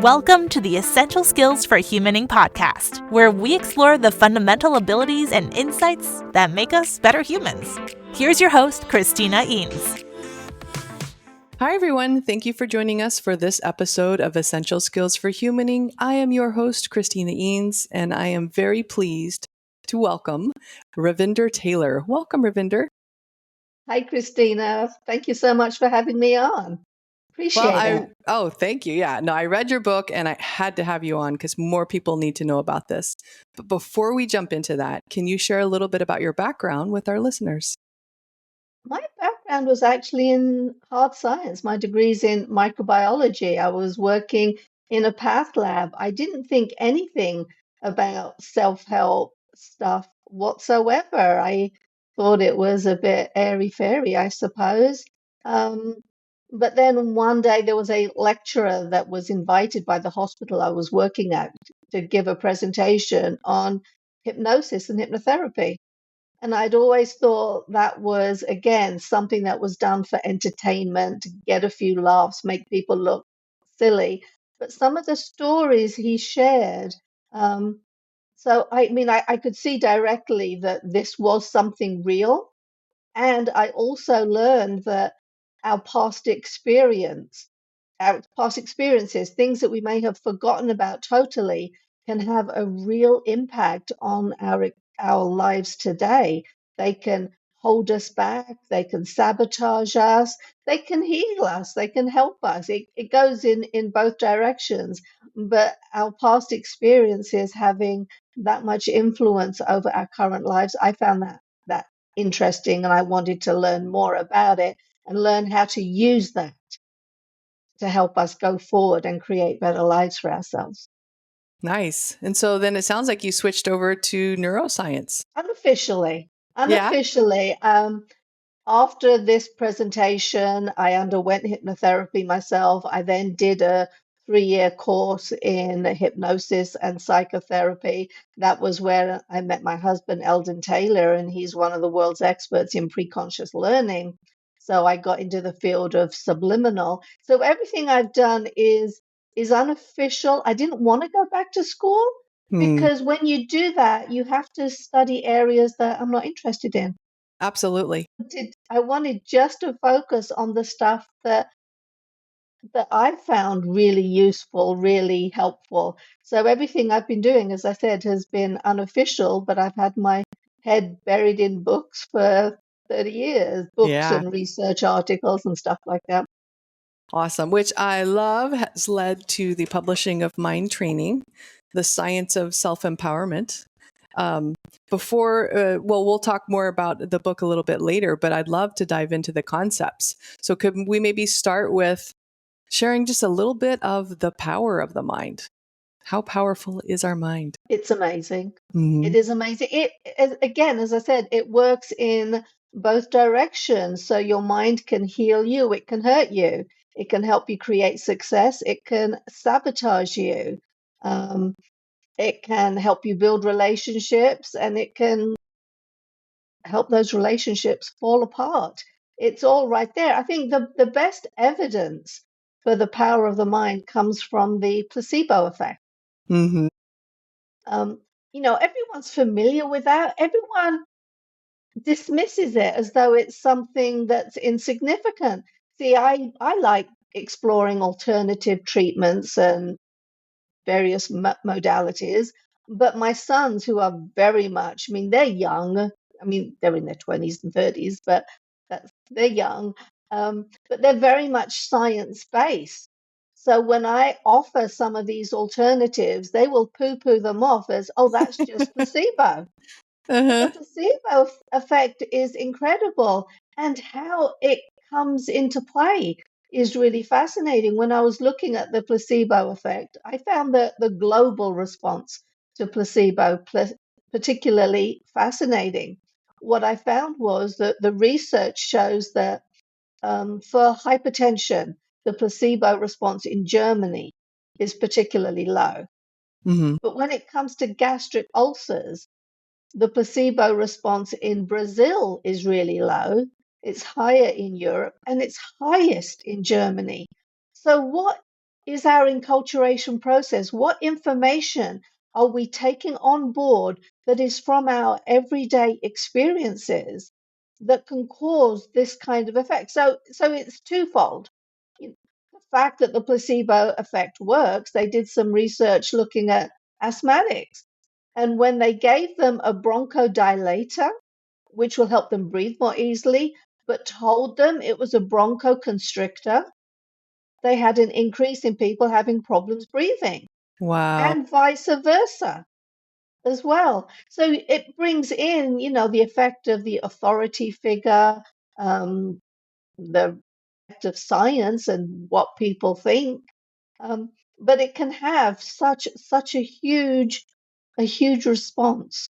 Welcome to the Essential Skills for Humaning podcast, where we explore the fundamental abilities and insights that make us better humans. Here's your host, Christina Eanes. Hi, everyone. Thank you for joining us for this episode of Essential Skills for Humaning. I am your host, Christina Eanes, and I am very pleased to welcome Ravinder Taylor. Welcome, Ravinder. Hi, Christina. Thank you so much for having me on. Appreciate it. Thank you. Yeah, no, I read your book and I had to have you on because more people need to know about this. But before we jump into that, can you share a little bit about your background with our listeners? My background was actually in hard science. My degree's in microbiology. I was working in a path lab. I didn't think anything about self-help stuff whatsoever. I thought it was a bit airy-fairy, I suppose. But then one day there was a lecturer that was invited by the hospital I was working at to give a presentation on hypnosis and hypnotherapy. And I'd always thought that was, again, something that was done for entertainment, to get a few laughs, make people look silly. But some of the stories he shared, I could see directly that this was something real. And I also learned that our past experiences, things that we may have forgotten about totally, can have a real impact on our lives today. They can hold us back, they can sabotage us, they can heal us, they can help us. It goes in both directions, but our past experiences having that much influence over our current lives, I found that interesting, and I wanted to learn more about it and learn how to use that to help us go forward and create better lives for ourselves. Nice. And so then it sounds like you switched over to neuroscience. Unofficially. Yeah. After this presentation, I underwent hypnotherapy myself. I then did a 3-year course in hypnosis and psychotherapy. That was where I met my husband, Eldon Taylor, and he's one of the world's experts in pre-conscious learning. So I got into the field of subliminal. So everything I've done is unofficial. I didn't want to go back to school because when you do that, you have to study areas that I'm not interested in. Absolutely. I wanted just to focus on the stuff that I found really useful, really helpful. So everything I've been doing, as I said, has been unofficial, but I've had my head buried in books for 30 years, books Yeah. and research articles and stuff like that. Awesome. Which I love has led to the publishing of Mind Training, the Science of Self-Empowerment. We'll talk more about the book a little bit later, but I'd love to dive into the concepts. So could we maybe start with sharing just a little bit of the power of the mind? How powerful is our mind? It's amazing. Mm-hmm. It is amazing. Again, as I said, it works in both directions. So your mind can heal you, it can hurt you, it can help you create success, it can sabotage you. It can help you build relationships, and it can help those relationships fall apart. It's all right there. I think the best evidence for the power of the mind comes from the placebo effect. Mm-hmm. Everyone's familiar with that. Everyone dismisses it as though it's something that's insignificant. See, I like exploring alternative treatments and various modalities. But my sons, who are very much, they're young. They're in their 20s and 30s, but they're young. But they're very much science based. So when I offer some of these alternatives, they will poo-poo them off as, oh, that's just placebo. But the placebo effect is incredible, and how it comes into play is really fascinating. When I was looking at the placebo effect, I found that the global response to placebo particularly fascinating. What I found was that the research shows that for hypertension, the placebo response in Germany is particularly low. Mm-hmm. But when it comes to gastric ulcers, the placebo response in Brazil is really low. It's higher in Europe and it's highest in Germany. So what is our enculturation process. What information are we taking on board that is from our everyday experiences that can cause this kind of effect? So it's twofold. The fact that the placebo effect works, they did some research looking at asthmatics. And when they gave them a bronchodilator, which will help them breathe more easily, but told them it was a bronchoconstrictor, they had an increase in people having problems breathing, Wow. and vice versa as well. So it brings in, the effect of the authority figure, the effect of science and what people think. Um, but it can have such a huge response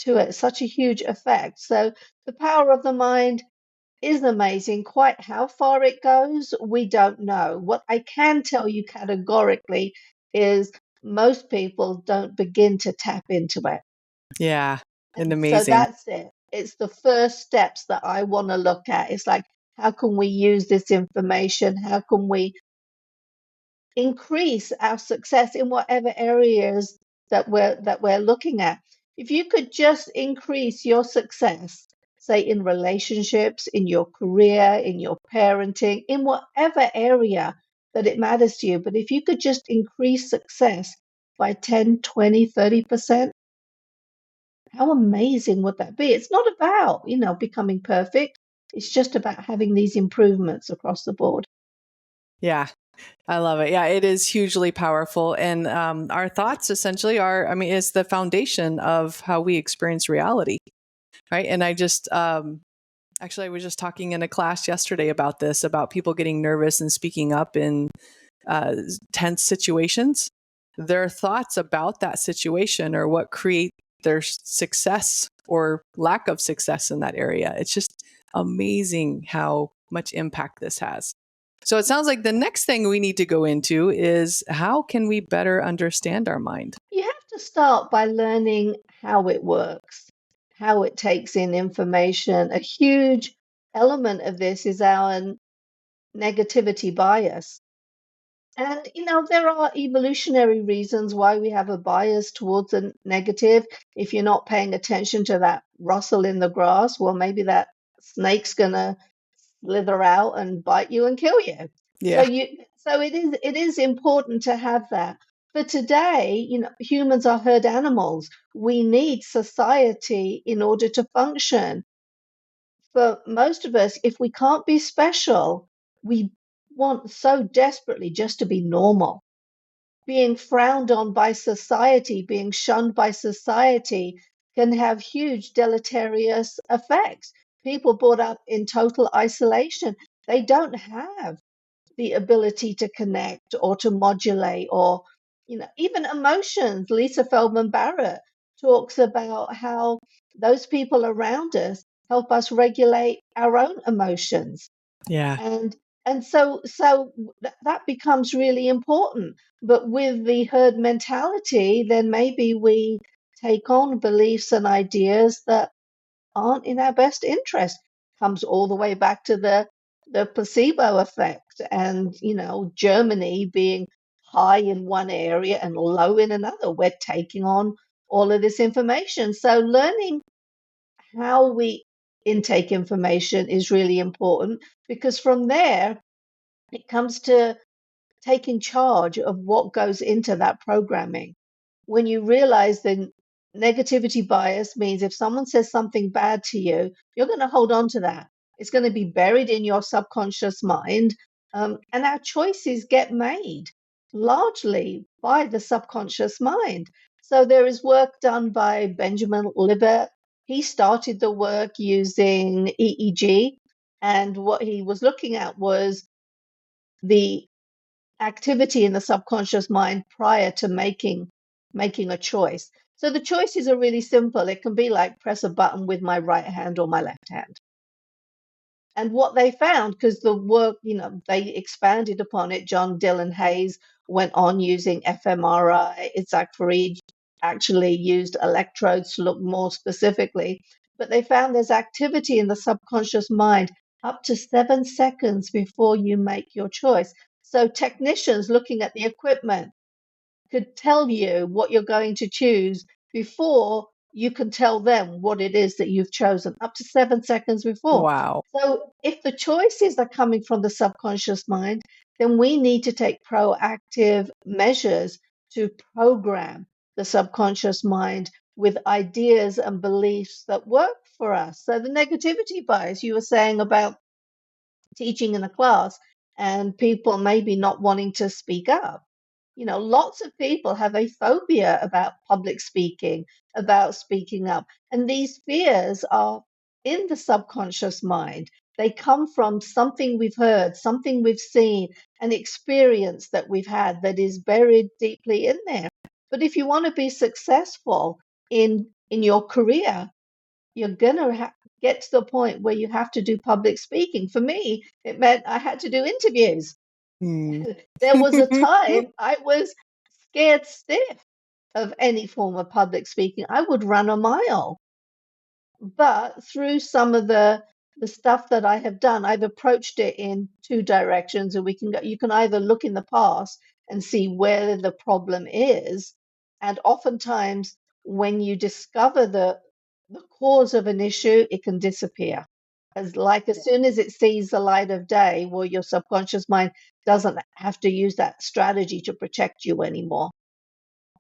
to it, such a huge effect. So the power of the mind is amazing. Quite how far it goes, we don't know. What I can tell you categorically is most people don't begin to tap into it. Yeah. And And so amazing. that's it. It's the first steps that I want to look at. It's like, how can we use this information? How can we increase our success in whatever areas that we're looking at? If you could just increase your success, say in relationships, in your career, in your parenting, in whatever area that it matters to you, but if you could just increase success by 10, 20, 30%, how amazing would that be? It's not about, becoming perfect. It's just about having these improvements across the board. Yeah. I love it. Yeah, it is hugely powerful. And our thoughts essentially are, I mean, is the foundation of how we experience reality. Right. And I just, actually, I was just talking in a class yesterday about this, about people getting nervous and speaking up in tense situations. Their thoughts about that situation are what create their success or lack of success in that area. It's just amazing how much impact this has. So it sounds like the next thing we need to go into is how can we better understand our mind? You have to start by learning how it works, how it takes in information. A huge element of this is our negativity bias. And, there are evolutionary reasons why we have a bias towards the negative. If you're not paying attention to that rustle in the grass, well, maybe that snake's going to slither out and bite you and kill you. So Yeah. it is important to have that. But today, humans are herd animals. We need society in order to function. For most of us, if we can't be special, we want so desperately just to be normal. Being frowned on by society, being shunned by society can have huge deleterious effects. People brought up in total isolation, they don't have the ability to connect or to modulate or, even emotions. Lisa Feldman Barrett talks about how those people around us help us regulate our own emotions. Yeah. And and so so that becomes really important. But with the herd mentality, then maybe we take on beliefs and ideas that aren't in our best interest. Comes all the way back to the placebo effect, and Germany being high in one area and low in another. We're taking on all of this information. So learning how we intake information is really important, because from there it comes to taking charge of what goes into that programming. When you realize the negativity bias means if someone says something bad to you, you're going to hold on to that. It's going to be buried in your subconscious mind. And our choices get made largely by the subconscious mind. So there is work done by Benjamin Libet. He started the work using EEG. And what he was looking at was the activity in the subconscious mind prior to making a choice. So the choices are really simple. It can be like press a button with my right hand or my left hand. And what they found, because the work, they expanded upon it. John Dylan Hayes went on using fMRI. Isaac Farid actually used electrodes to look more specifically. But they found there's activity in the subconscious mind up to 7 seconds before you make your choice. So technicians looking at the equipment could tell you what you're going to choose before you can tell them what it is that you've chosen, up to 7 seconds before. Wow. So if the choices are coming from the subconscious mind, then we need to take proactive measures to program the subconscious mind with ideas and beliefs that work for us. So the negativity bias you were saying about teaching in a class and people maybe not wanting to speak up. Lots of people have a phobia about public speaking, about speaking up. And these fears are in the subconscious mind. They come from something we've heard, something we've seen, an experience that we've had that is buried deeply in there. But if you want to be successful in your career, you're going to get to the point where you have to do public speaking. For me, it meant I had to do interviews. Hmm. There was a time I was scared stiff of any form of public speaking. I would run a mile. But through some of the stuff that I have done, I've approached it in two directions, and you can either look in the past and see where the problem is, and oftentimes when you discover the cause of an issue, it can disappear. As soon as it sees the light of day, well, your subconscious mind doesn't have to use that strategy to protect you anymore.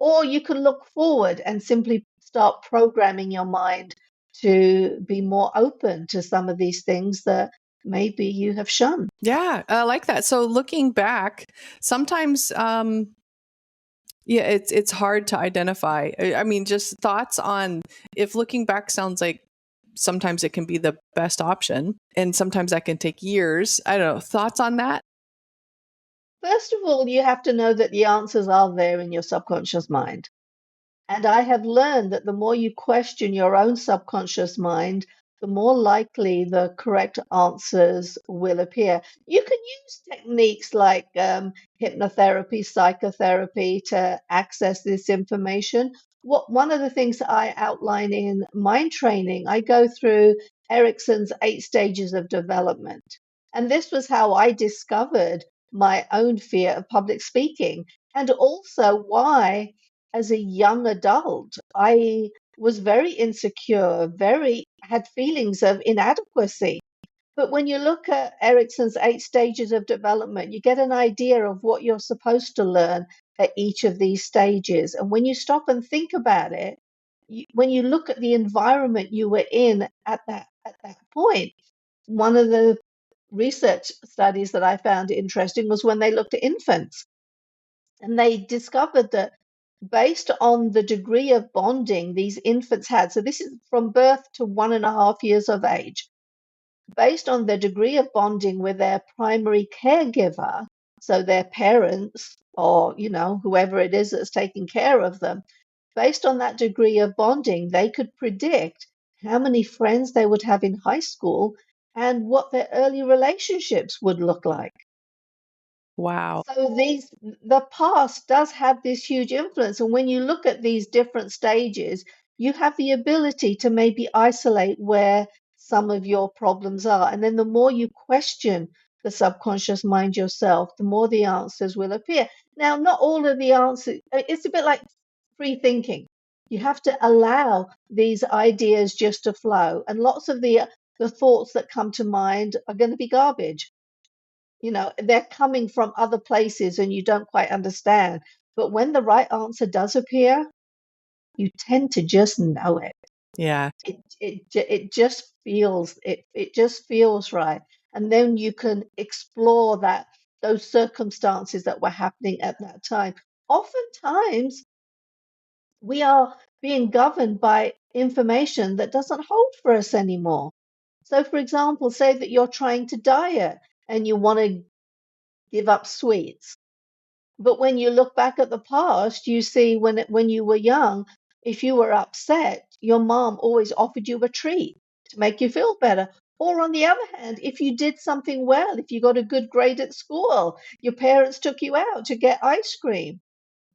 Or you can look forward and simply start programming your mind to be more open to some of these things that maybe you have shunned. Yeah, I like that. So looking back, sometimes yeah, it's hard to identify. I mean, just thoughts on if looking back sounds like sometimes it can be the best option and sometimes that can take years. I don't know. Thoughts on that? First of all, you have to know that the answers are there in your subconscious mind. And I have learned that the more you question your own subconscious mind, the more likely the correct answers will appear. You can use techniques like hypnotherapy, psychotherapy to access this information. One of the things I outline in mind training, I go through Erickson's 8 stages of development. And this was how I discovered my own fear of public speaking, and also why as a young adult, I was very insecure, very had feelings of inadequacy. But when you look at Erickson's 8 stages of development, you get an idea of what you're supposed to learn at each of these stages. And when you stop and think about it, when you look at the environment you were in at that point, one of the research studies that I found interesting was when they looked at infants, and they discovered that based on the degree of bonding these infants had, so this is from birth to 1.5 years of age, based on the degree of bonding with their primary caregiver, so their parents or, whoever it is that's taking care of them, based on that degree of bonding, they could predict how many friends they would have in high school and what their early relationships would look like. Wow. So the past does have this huge influence. And when you look at these different stages, you have the ability to maybe isolate where some of your problems are. And then the more you question the subconscious mind yourself, the more the answers will appear. Now, not all of the answers, it's a bit like free thinking. You have to allow these ideas just to flow. And lots of the thoughts that come to mind are going to be garbage. They're coming from other places and you don't quite understand. But when the right answer does appear, you tend to just know it. Yeah. It just feels right. And then you can explore those circumstances that were happening at that time. Oftentimes we are being governed by information that doesn't hold for us anymore. So for example, say that you're trying to diet and you want to give up sweets. But when you look back at the past, you see when you were young, if you were upset, your mom always offered you a treat to make you feel better. Or on the other hand, if you did something well, if you got a good grade at school, your parents took you out to get ice cream.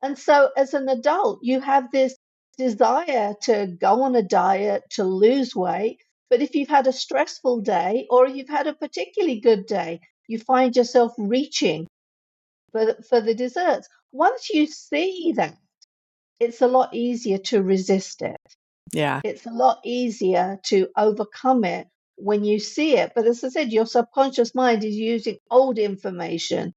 And so as an adult, you have this desire to go on a diet, to lose weight. But if you've had a stressful day or you've had a particularly good day, you find yourself reaching for the desserts. Once you see that, it's a lot easier to resist it. Yeah. It's a lot easier to overcome it when you see it. But as I said, your subconscious mind is using old information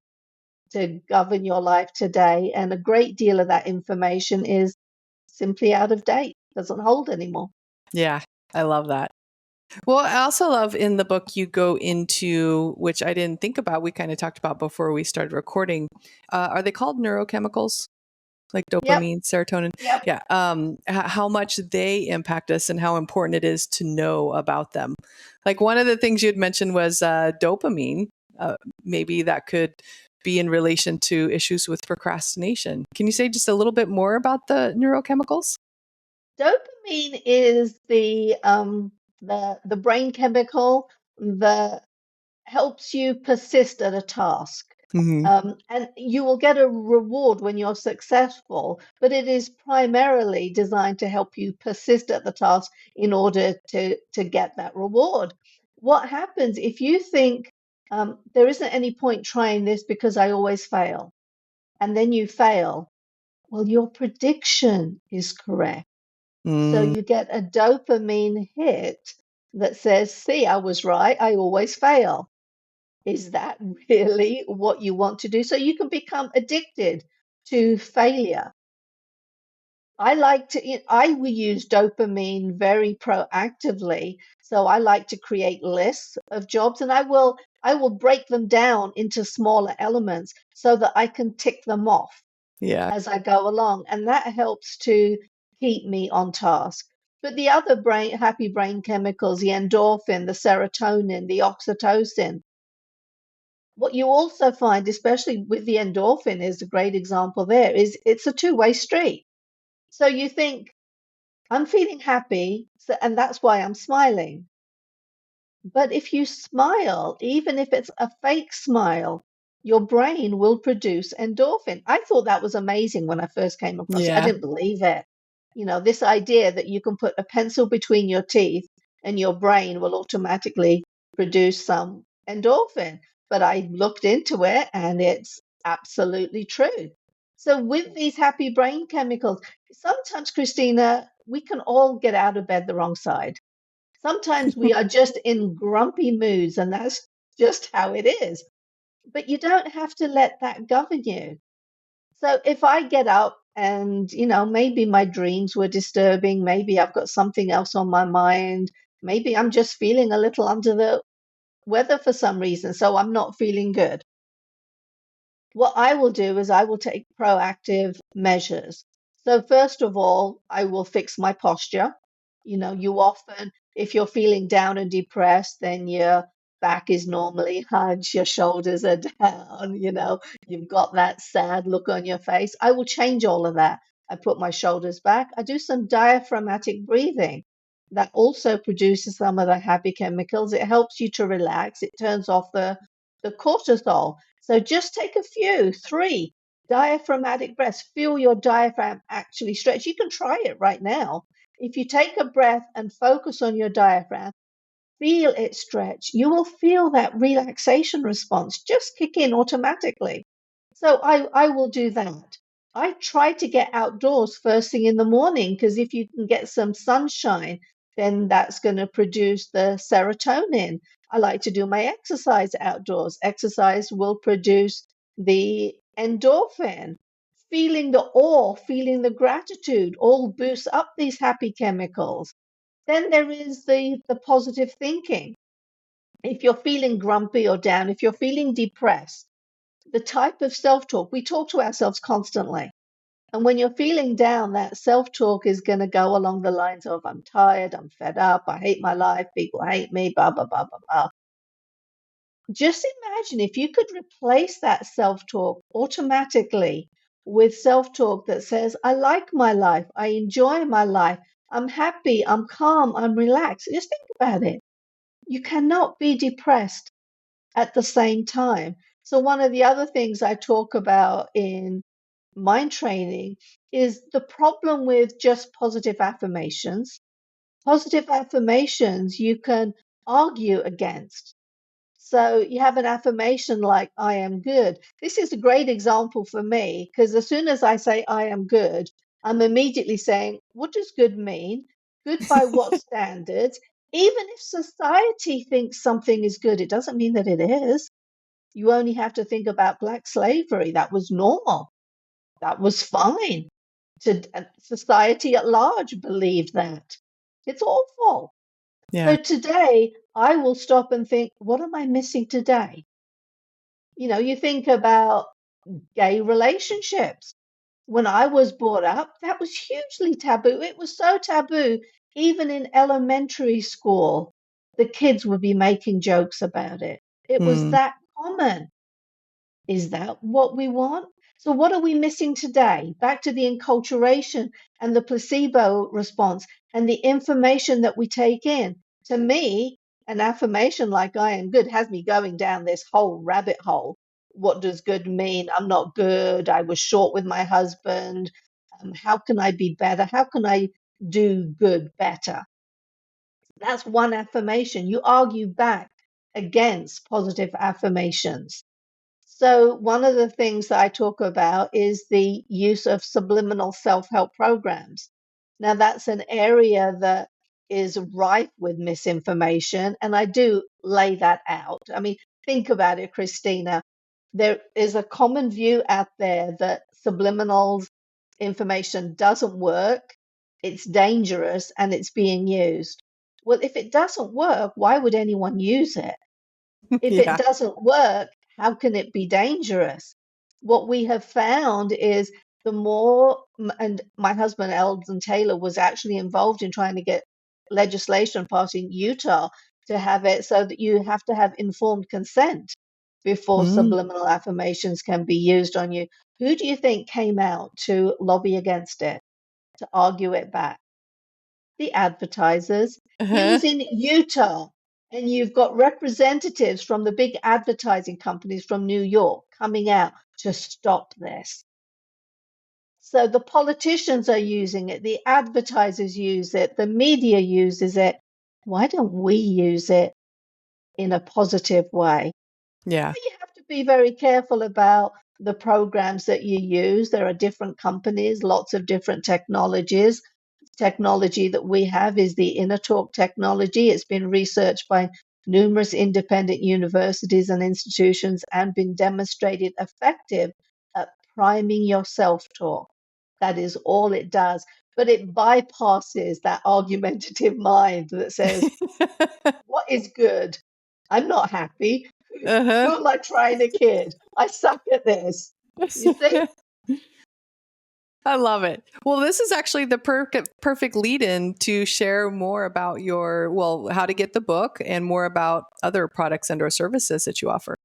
to govern your life today. And a great deal of that information is simply out of date, doesn't hold anymore. Yeah. I love that. Well, I also love in the book you go into, which I didn't think about, we kind of talked about before we started recording. Are they called neurochemicals? Like Yep, dopamine, serotonin? yep. Yeah. How much they impact us and how important it is to know about them. Like one of the things you'd mentioned was dopamine. Maybe that could be in relation to issues with procrastination. Can you say just a little bit more about the neurochemicals? Dopamine is the brain chemical that helps you persist at a task. Hmm. And you will get a reward when you're successful, but it is primarily designed to help you persist at the task in order to get that reward. What happens if you think there isn't any point trying this because I always fail, and then you fail? Well, your prediction is correct. So Mm, you get a dopamine hit that says, see, I was right, I always fail. Is that really what you want to do? So you can become addicted to failure. I will use dopamine very proactively. So I like to create lists of jobs and I will break them down into smaller elements so that I can tick them off yeah. as I go along. And that helps to keep me on task. But the other happy brain chemicals, the endorphin, the serotonin, the oxytocin, what you also find, especially with the endorphin, is a great example there, is it's a two-way street. So you think, I'm feeling happy, so, and that's why I'm smiling. But if you smile, even if it's a fake smile, your brain will produce endorphin. I thought that was amazing when I first came across it. I Yeah. didn't believe it. This idea that you can put a pencil between your teeth and your brain will automatically produce some endorphin. But I looked into it and it's absolutely true. So, with these happy brain chemicals, sometimes, Christina, we can all get out of bed the wrong side. Sometimes we are just in grumpy moods, and that's just how it is. But you don't have to let that govern you. So if I get up and, maybe my dreams were disturbing, maybe I've got something else on my mind, maybe I'm just feeling a little under the weather for some reason, so I'm not feeling good. What I will do is I will take proactive measures. So, first of all, I will fix my posture. You often, if you're feeling down and depressed, then your back is normally hunched, your shoulders are down, you've got that sad look on your face. I will change all of that. I put my shoulders back. I do some diaphragmatic breathing. That also produces some of the happy chemicals. It helps you to relax. It turns off the cortisol. So just take a few, 3 diaphragmatic breaths. Feel your diaphragm actually stretch. You can try it right now. If you take a breath and focus on your diaphragm, feel it stretch, you will feel that relaxation response just kick in automatically. So I will do that. I try to get outdoors first thing in the morning because if you can get some sunshine, then that's going to produce the serotonin. I like to do my exercise outdoors. Exercise will produce the endorphin. Feeling the awe, feeling the gratitude all boosts up these happy chemicals. Then there is the positive thinking. If you're feeling grumpy or down, if you're feeling depressed, the type of self talk, we talk to ourselves constantly. And when you're feeling down, that self talk is going to go along the lines of, I'm tired, I'm fed up, I hate my life, people hate me, blah, blah, blah, blah, blah. Just imagine if you could replace that self talk automatically with self talk that says, I like my life, I enjoy my life, I'm happy, I'm calm, I'm relaxed. Just think about it. You cannot be depressed at the same time. So, one of the other things I talk about in mind training is the problem with just positive affirmations. Positive affirmations you can argue against. So you have an affirmation like, I am good. This is a great example for me because as soon as I say I am good, I'm immediately saying, what does good mean? Good by what standards? Even if society thinks something is good, it doesn't mean that it is. You only have to think about Black slavery. That was normal. That was fine. Society at large believed that. It's awful. Yeah. So today, I will stop and think, what am I missing today? You think about gay relationships. When I was brought up, that was hugely taboo. It was so taboo, even in elementary school, the kids would be making jokes about it. It was Mm. that common. Is that what we want? So, what are we missing today? Back to the enculturation and the placebo response and the information that we take in. To me, an affirmation like I am good has me going down this whole rabbit hole. What does good mean? I'm not good. I was short with my husband. How can I be better? How can I do good better? That's one affirmation. You argue back against positive affirmations. So, one of the things that I talk about is the use of subliminal self help programs. Now, that's an area that is rife with misinformation, and I do lay that out. I mean, think about it, Christina. There is a common view out there that subliminal information doesn't work, it's dangerous, and it's being used. Well, if it doesn't work, why would anyone use it? If it Yeah. doesn't work, how can it be dangerous? What we have found is the more, and my husband, Eldon Taylor, was actually involved in trying to get legislation passed in Utah to have it so that you have to have informed consent before Mm. subliminal affirmations can be used on you. Who do you think came out to lobby against it, to argue it back? The advertisers. He Uh-huh. was in Utah, and you've got representatives from the big advertising companies from New York coming out to stop this. So the politicians are using it, the advertisers use it, the media uses it. Why don't we use it in a positive way? Yeah. You have to be very careful about the programs that you use. There are different companies, lots of different technologies. Technology that we have is the inner talk technology. It's been researched by numerous independent universities and institutions and been demonstrated effective at priming your self talk. That is all it does. But it bypasses that argumentative mind that says, what is good? I'm not happy. Uh-huh. Who am I trying to kid? I suck at this. You see? I love it. Well, this is actually the perfect lead in to share more about how to get the book and more about other products and or services that you offer.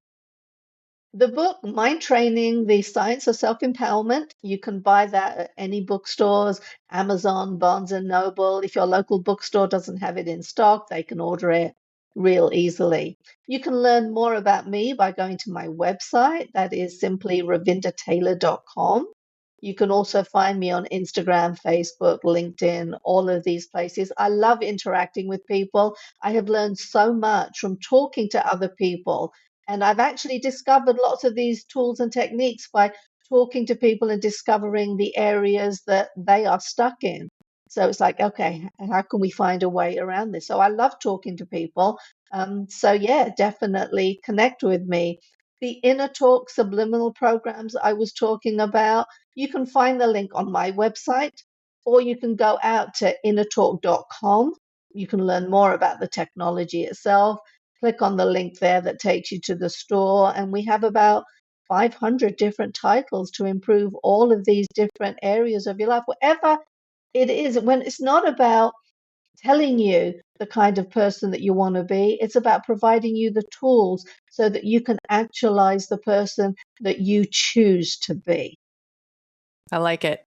The book, Mind Training, The Science of Self-Empowerment, you can buy that at any bookstores, Amazon, Barnes and Noble. If your local bookstore doesn't have it in stock, they can order it real easily. You can learn more about me by going to my website. That is simply ravindertaylor.com. You can also find me on Instagram, Facebook, LinkedIn, all of these places. I love interacting with people. I have learned so much from talking to other people, and I've actually discovered lots of these tools and techniques by talking to people and discovering the areas that they are stuck in. So it's like, okay, how can we find a way around this? So I love talking to people. So yeah, definitely connect with me. The inner talk subliminal programs I was talking about, you can find the link on my website, or you can go out to innertalk.com. You can learn more about the technology itself. Click on the link there that takes you to the store, and we have about 500 different titles to improve all of these different areas of your life. Whatever it is, when it's not about telling you the kind of person that you want to be, it's about providing you the tools so that you can actualize the person that you choose to be. I like it.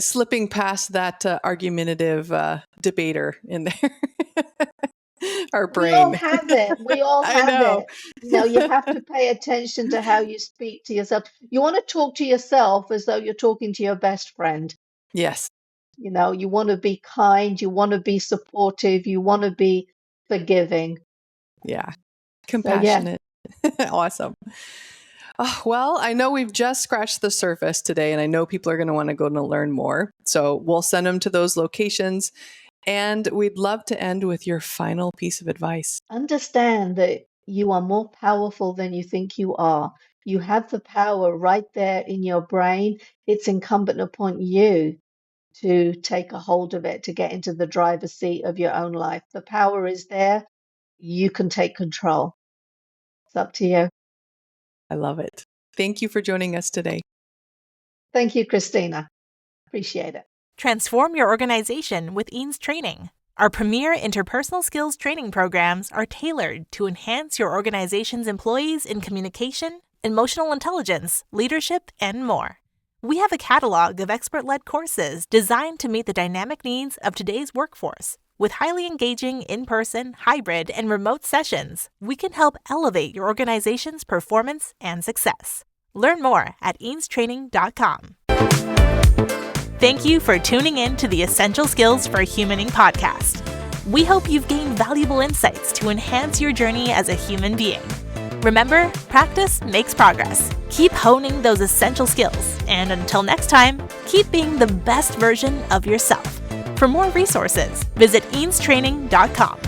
Slipping past that argumentative debater in there. Our We all brain. have it. We all I have know. it. You have to pay attention to how you speak to yourself. You want to talk to yourself as though you're talking to your best friend. Yes. You want to be kind, you want to be supportive, you want to be forgiving. Yeah. So yeah, Compassionate. Awesome. Oh, well, I know we've just scratched the surface today, and I know people are going to want to go to learn more. So we'll send them to those locations. And we'd love to end with your final piece of advice. understand that you are more powerful than you think you are. You have the power right there in your brain. It's incumbent upon you to take a hold of it, to get into the driver's seat of your own life. The power is there. You can take control. It's up to you. I love it. Thank you for joining us today. Thank you, Christina. Appreciate it. Transform your organization with Eanes Training. Our premier interpersonal skills training programs are tailored to enhance your organization's employees in communication, emotional intelligence, leadership, and more. We have a catalog of expert-led courses designed to meet the dynamic needs of today's workforce. With highly engaging in-person, hybrid, and remote sessions, we can help elevate your organization's performance and success. Learn more at eanestraining.com. Thank you for tuning in to the Essential Skills for Humaning podcast. We hope you've gained valuable insights to enhance your journey as a human being. Remember, practice makes progress. Keep honing those essential skills, and until next time, keep being the best version of yourself. For more resources, visit eanestraining.com.